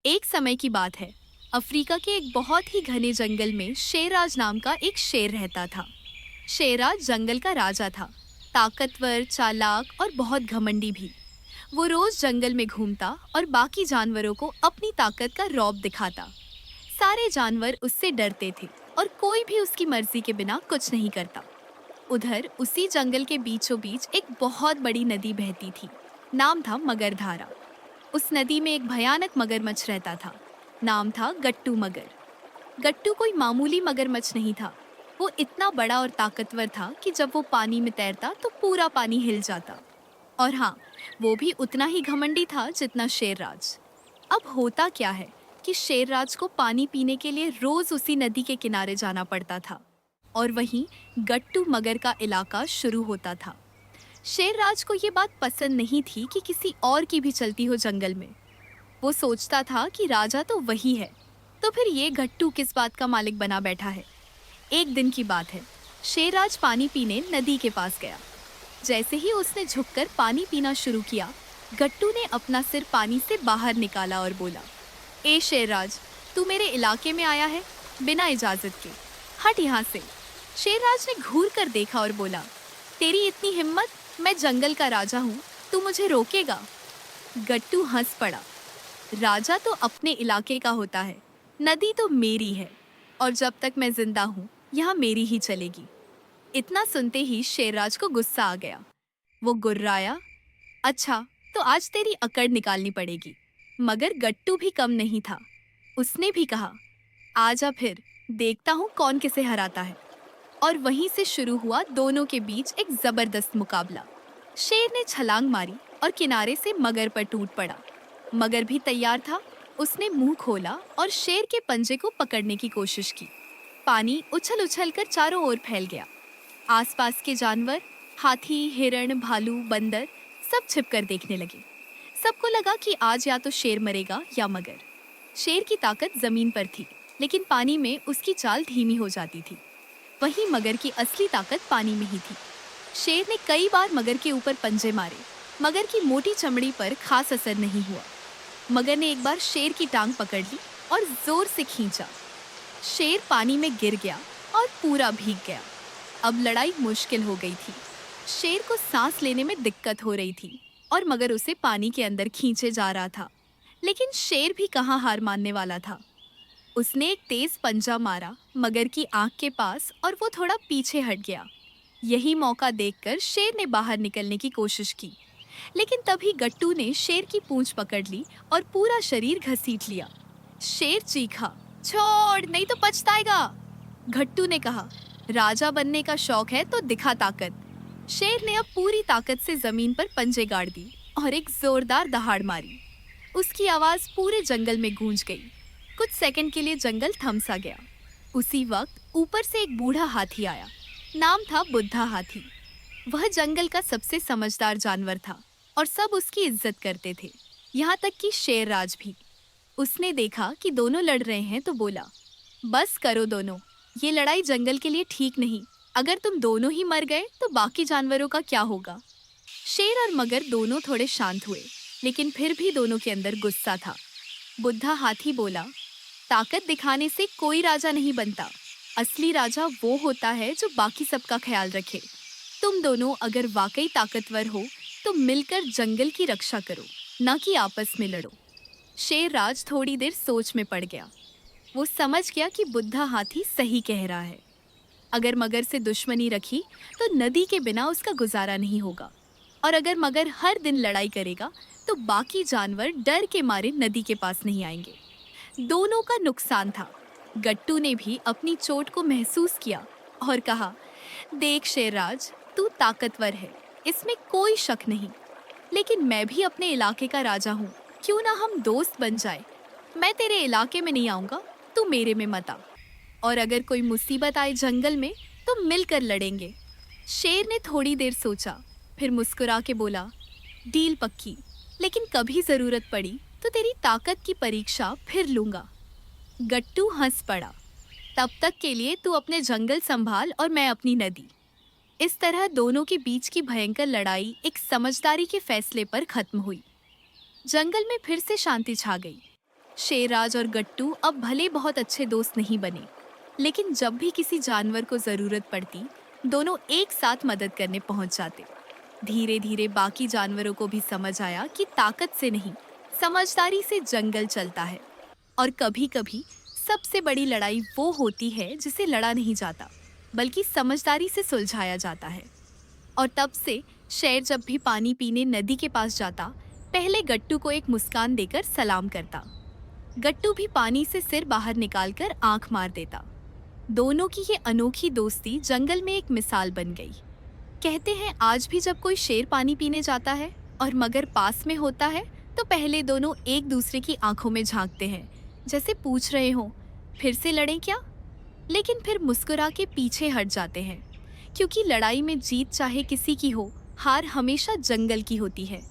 एक समय की बात है। अफ्रीका के एक बहुत ही घने जंगल में शेरराज नाम का एक शेर रहता था। शेरराज जंगल का राजा था, ताकतवर, चालाक और बहुत घमंडी भी। वो रोज जंगल में घूमता और बाकी जानवरों को अपनी ताकत का रौब दिखाता। सारे जानवर उससे डरते थे और कोई भी उसकी मर्जी के बिना कुछ नहीं करता। उधर उसी जंगल के बीचों बीच एक बहुत बड़ी नदी बहती थी। नाम था मगरधारा। उस नदी में एक भयानक मगरमच्छ रहता था। नाम था गट्टू मगर। गट्टू कोई मामूली मगरमच्छ नहीं था। वो इतना बड़ा और ताकतवर था कि जब वो पानी में तैरता तो पूरा पानी हिल जाता। और हाँ, वो भी उतना ही घमंडी था जितना शेरराज। अब होता क्या है कि शेरराज को पानी पीने के लिए रोज उसी नदी के किनारे जाना पड़ता था। और वहीं गट्टू मगर का इलाका शुरू होता था। शेरराज को ये बात पसंद नहीं थी कि किसी और की भी चलती हो जंगल में। वो सोचता था कि राजा तो वही है, तो फिर ये गट्टू किस बात का मालिक बना बैठा है। एक दिन की बात है। शेरराज पानी पीने नदी के पास गया। जैसे ही उसने झुककर पानी पीना शुरू किया, गट्टू ने अपना सिर पानी से बाहर निकाला और बोला, ए शेरराज, तू मेरे इलाके में आया है बिना इजाजत के, हट यहाँ से। शेरराज ने घूर कर देखा और बोला, तेरी इतनी हिम्मत, मैं जंगल का राजा हूँ, तू मुझे रोकेगा? गट्टू हंस पड़ा। राजा तो अपने इलाके का होता है, नदी तो मेरी है, और जब तक मैं जिंदा हूँ यहाँ मेरी ही चलेगी। इतना सुनते ही शेरराज को गुस्सा आ गया। वो गुर्राया, अच्छा, तो आज तेरी अकड़ निकालनी पड़ेगी। मगर गट्टू भी कम नहीं था। उसने भी कहा, आजा फिर, देखता हूँ कौन किसे हराता है। और वहीं से शुरू हुआ दोनों के बीच एक जबरदस्त मुकाबला। शेर ने छलांग मारी और किनारे से मगर पर टूट पड़ा। मगर भी तैयार था। उसने मुंह खोला और शेर के पंजे को पकड़ने की कोशिश की। पानी उछल उछल कर चारों ओर फैल गया। आसपास के जानवर, हाथी, हिरण, भालू, बंदर, सब छिपकर देखने लगे। सबको लगा कि आज या तो शेर मरेगा या मगर। शेर की ताकत जमीन पर थी, लेकिन पानी में उसकी चाल धीमी हो जाती थी। वहीं मगर की असली ताकत पानी में ही थी। शेर ने कई बार मगर के ऊपर पंजे मारे। मगर की मोटी चमड़ी पर खास असर नहीं हुआ। मगर ने एक बार शेर की टांग पकड़ ली और जोर से खींचा। शेर पानी में गिर गया और पूरा भीग गया। अब लड़ाई मुश्किल हो गई थी। शेर को सांस लेने में दिक्कत हो रही थी और मगर उसे पानी के अंदर खींचे जा रहा था। लेकिन शेर भी कहाँ हार मानने वाला था। उसने एक तेज पंजा मारा मगर की आंख के पास और वो थोड़ा पीछे हट गया। यही मौका देखकर शेर ने बाहर निकलने की कोशिश की, लेकिन तभी गट्टू ने शेर की पूंछ पकड़ ली और पूरा शरीर घसीट लिया। शेर चीखा, छोड़, नहीं तो पछताएगा। गट्टू ने कहा, राजा बनने का शौक है तो दिखा ताकत। शेर ने अब पूरी ताकत से जमीन पर पंजे गाड़ दी और एक जोरदार दहाड़ मारी। उसकी आवाज पूरे जंगल में गूंज गई। कुछ सेकंड के लिए जंगल थम सा गया। उसी वक्त ऊपर से एक बूढ़ा हाथी आया। नाम था बुद्धा हाथी। वह जंगल का सबसे समझदार जानवर था और सब उसकी इज्जत करते थे, यहाँ तक कि शेरराज भी। उसने देखा कि दोनों लड़ रहे हैं तो बोला, बस करो दोनों, ये लड़ाई जंगल के लिए ठीक नहीं। अगर तुम दोनों ही मर गए तो बाकी जानवरों का क्या होगा? शेर और मगर दोनों थोड़े शांत हुए, लेकिन फिर भी दोनों के अंदर गुस्सा था। बुद्धा हाथी बोला, ताकत दिखाने से कोई राजा नहीं बनता। असली राजा वो होता है जो बाकी सबका ख्याल रखे। तुम दोनों अगर वाकई ताकतवर हो तो मिलकर जंगल की रक्षा करो, न कि आपस में लड़ो। शेरराज थोड़ी देर सोच में पड़ गया। वो समझ गया कि बुद्धा हाथी सही कह रहा है। अगर मगर से दुश्मनी रखी तो नदी के बिना उसका गुजारा नहीं होगा, और अगर मगर हर दिन लड़ाई करेगा तो बाकी जानवर डर के मारे नदी के पास नहीं आएंगे। दोनों का नुकसान था। गट्टू ने भी अपनी चोट को महसूस किया और कहा, देख शेरराज, तू ताकतवर है, इसमें कोई शक नहीं, लेकिन मैं भी अपने इलाके का राजा हूँ। क्यों ना हम दोस्त बन जाए? मैं तेरे इलाके में नहीं आऊँगा, तू मेरे में मत आ। और अगर कोई मुसीबत आए जंगल में तो मिलकर लड़ेंगे। शेर ने थोड़ी देर सोचा, फिर मुस्कुरा के बोला, डील पक्की, लेकिन कभी जरूरत पड़ी तो तेरी ताकत की परीक्षा फिर लूंगा। गट्टू हंस पड़ा, तब तक के लिए तू अपने जंगल संभाल और मैं अपनी नदी। इस तरह दोनों के बीच की भयंकर लड़ाई एक समझदारी के फैसले पर खत्म हुई। जंगल में फिर से शांति छा गई। शेरराज और गट्टू अब भले बहुत अच्छे दोस्त नहीं बने, लेकिन जब भी किसी जानवर को जरूरत पड़ती, दोनों एक साथ मदद करने पहुंच जाते। धीरे धीरे बाकी जानवरों को भी समझ आया कि ताकत से नहीं, समझदारी से जंगल चलता है। और कभी कभी सबसे बड़ी लड़ाई वो होती है जिसे लड़ा नहीं जाता, बल्कि समझदारी से सुलझाया जाता है। और तब से शेर जब भी पानी पीने नदी के पास जाता, पहले गट्टू को एक मुस्कान देकर सलाम करता। गट्टू भी पानी से सिर बाहर निकालकर आंख मार देता। दोनों की ये अनोखी दोस्ती जंगल में एक मिसाल बन गई। कहते हैं आज भी जब कोई शेर पानी पीने जाता है और मगर पास में होता है, तो पहले दोनों एक दूसरे की आंखों में झांकते हैं, जैसे पूछ रहे हों, फिर से लड़ें क्या? लेकिन फिर मुस्कुरा के पीछे हट जाते हैं, क्योंकि लड़ाई में जीत चाहे किसी की हो, हार हमेशा जंगल की होती है।